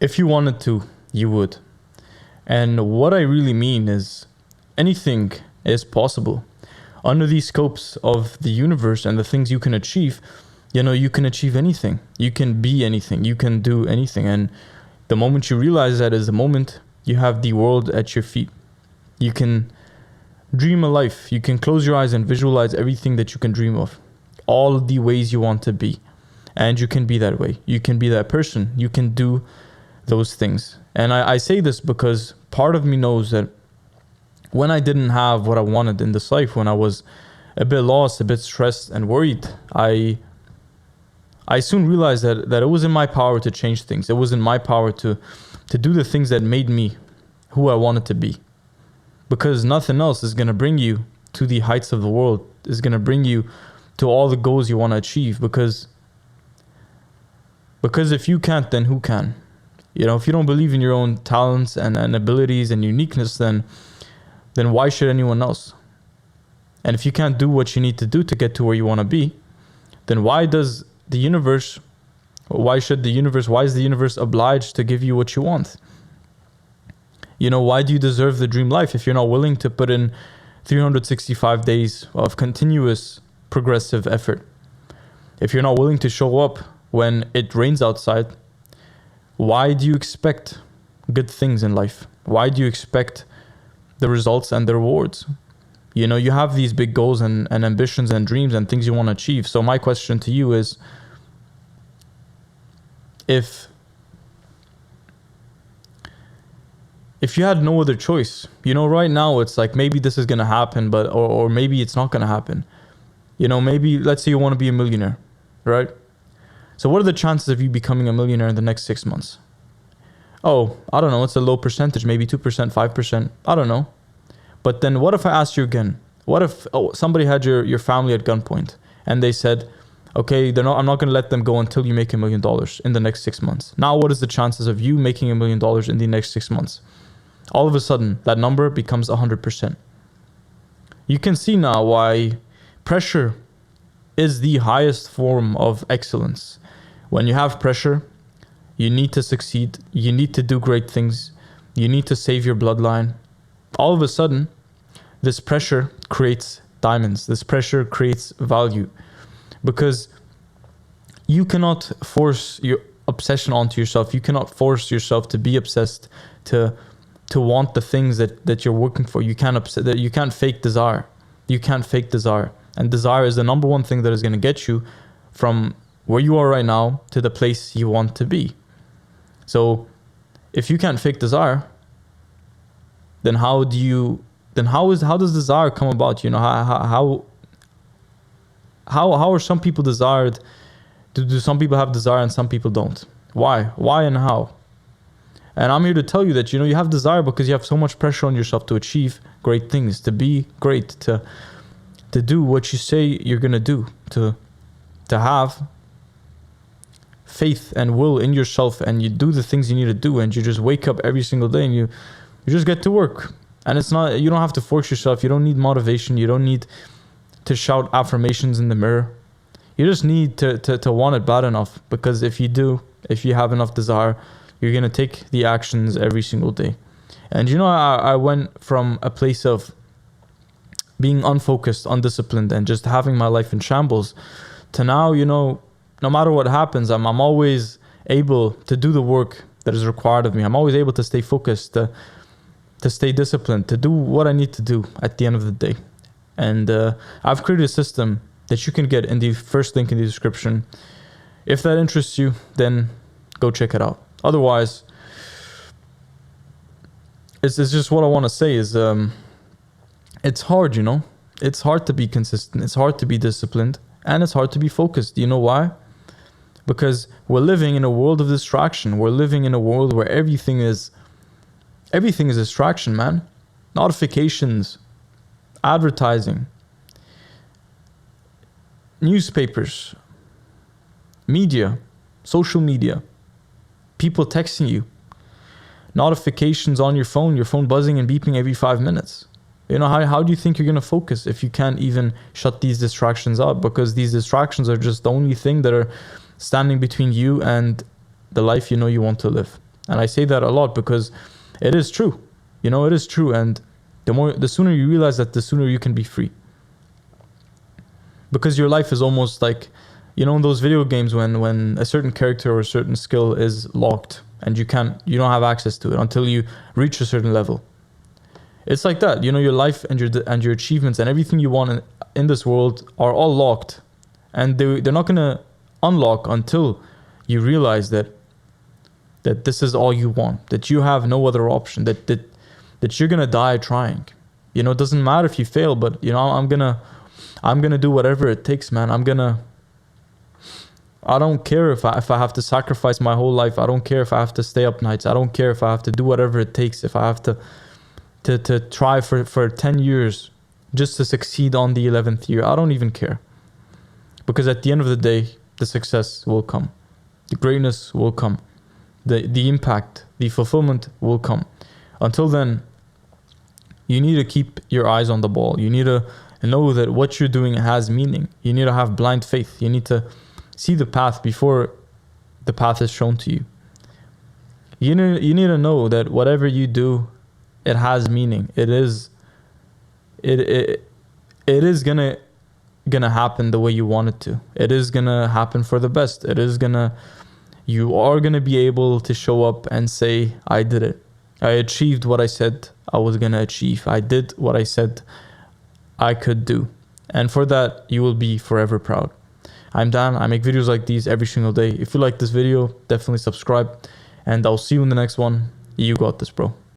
If you wanted to, you would. And what I really mean is anything is possible. Under these scopes of the universe and the things you can achieve, you can achieve anything. You can be anything. You can do anything. And the moment you realize that is the moment you have the world at your feet. You can dream a life. You can close your eyes and visualize everything that you can dream of. All the ways you want to be. And you can be that way. You can be that person. You can do those things. And I say this because part of me knows that when I didn't have what I wanted in this life, when I was a bit lost, a bit stressed and worried, I soon realized that it was in my power to change things. It was in my power to do the things that made me who I wanted to be. Because nothing else is going to bring you to the heights of the world, is going to bring you to all the goals you want to achieve. Because if you can't, then who can? If you don't believe in your own talents and abilities and uniqueness, then why should anyone else? And if you can't do what you need to do to get to where you want to be, then why is the universe obliged to give you what you want? Why do you deserve the dream life if you're not willing to put in 365 days of continuous progressive effort? If you're not willing to show up when it rains outside, why do you expect good things in life? Why do you expect the results and the rewards? You have these big goals and ambitions and dreams and things you want to achieve. So my question to you is, if you had no other choice, right now it's like maybe this is going to happen, but or maybe it's not going to happen. Maybe let's say you want to be a millionaire, right? So what are the chances of you becoming a millionaire in the next 6 months? Oh, I don't know. It's a low percentage, maybe 2%, 5%. I don't know. But then what if I asked you again? What if somebody had your family at gunpoint and they said, okay, I'm not going to let them go until you make $1 million in the next 6 months. Now, what is the chances of you making $1 million in the next 6 months? All of a sudden, that number becomes 100%. You can see now why pressure is the highest form of excellence. When you have pressure, you need to succeed. You need to do great things. You need to save your bloodline. All of a sudden, this pressure creates diamonds. This pressure creates value. Because you cannot force your obsession onto yourself. You cannot force yourself to be obsessed, to want the things that you're working for. You can't fake desire. You can't fake desire. And desire is the number one thing that is going to get you from where you are right now to the place you want to be. So if you can't fake desire, then how does desire come about? How are some people desired? Do some people have desire and some people don't? Why and how? And I'm here to tell you that you have desire because you have so much pressure on yourself to achieve great things, to be great, to do what you say you're gonna do, to have faith and will in yourself, and you do the things you need to do, and you just wake up every single day and you just get to work. And you don't have to force yourself. You don't need motivation. You don't need to shout affirmations in the mirror. You just need to want it bad enough, because if you have enough desire, you're going to take the actions every single day. And I went from a place of being unfocused, undisciplined, and just having my life in shambles to now, no matter what happens, I'm always able to do the work that is required of me. I'm always able to stay focused, to stay disciplined, to do what I need to do at the end of the day. And I've created a system that you can get in the first link in the description. If that interests you, then go check it out. Otherwise, it's just what I want to say is it's hard, It's hard to be consistent. It's hard to be disciplined. And it's hard to be focused. Do you know why? Because we're living in a world of distraction. We're living in a world where everything is distraction, man. Notifications, advertising, newspapers, media, social media, people texting you, notifications on your phone buzzing and beeping every 5 minutes. How do you think you're going to focus if you can't even shut these distractions out? Because these distractions are just the only thing that are standing between you and the life you want to live. And I say that a lot because it is true. You know, it is true. And the sooner you realize that, the sooner you can be free. Because your life is almost like, you know, in those video games when a certain character or a certain skill is locked and you don't have access to it until you reach a certain level. It's like that. You know, your life and your achievements and everything you want in this world are all locked, and they're not gonna unlock until you realize that this is all you want, that you have no other option, that you're gonna die trying. You know, it doesn't matter if you fail, but you know, I'm gonna do whatever it takes, man. I don't care if I have to sacrifice my whole life. I don't care if I have to stay up nights. I don't care if I have to do whatever it takes. If I have to try for 10 years just to succeed on the 11th year, I don't even care. Because at the end of the day, the success will come. The greatness will come. The impact, the fulfillment will come. Until then, you need to keep your eyes on the ball. You need to know that what you're doing has meaning. You need to have blind faith. You need to see the path before the path is shown to you. You need to know that whatever you do, it has meaning. It is gonna happen the way you want it to. It is gonna happen for the best. You are gonna be able to show up and say, I did it. I achieved what I said I was gonna achieve. I did what I said I could do. And for that, you will be forever proud. I'm Dan. I make videos like these every single day. If you like this video, definitely subscribe. And I'll see you in the next one. You got this, bro.